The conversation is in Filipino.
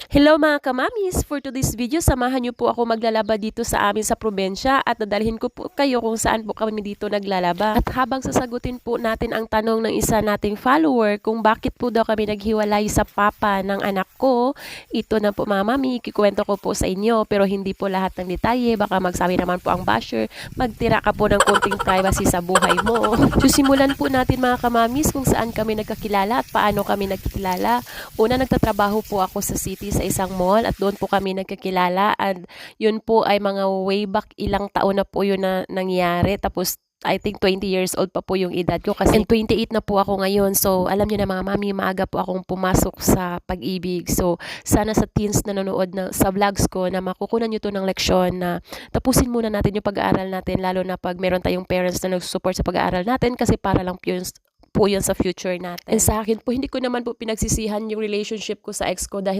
Hello mga kamamis! For today's video, samahan niyo po ako maglalaba dito sa amin sa probinsya at dadalhin ko po kayo kung saan po kami dito naglalaba. At habang sasagutin po natin ang tanong ng isa nating follower kung bakit po daw kami naghiwalay sa papa ng anak ko, ito na po mga mami, kikwento ko po sa inyo pero hindi po lahat ng detalye. Baka magsabi naman po ang basher, magtira ka po ng konting privacy sa buhay mo. So simulan po natin mga kamamis kung saan kami nagkakilala at paano kami nagkakilala. Una, nagtatrabaho po ako sa city sa isang mall at doon po kami nagkakilala and yun po ay mga way back ilang taon na po yun na nangyari. Tapos I think 20 years old pa po yung edad ko kasi and 28 na po ako ngayon. So alam niyo na mga mami, maaga po akong pumasok sa pag-ibig. So sana sa teens na nanonood sa vlogs ko na makukunan niyo to ng leksyon na tapusin muna natin yung pag-aaral natin, lalo na pag meron tayong parents na nag-support sa pag-aaral natin kasi para lang po yun sa future natin. And sa akin po, hindi ko naman po pinagsisihan yung relationship ko sa ex ko dahil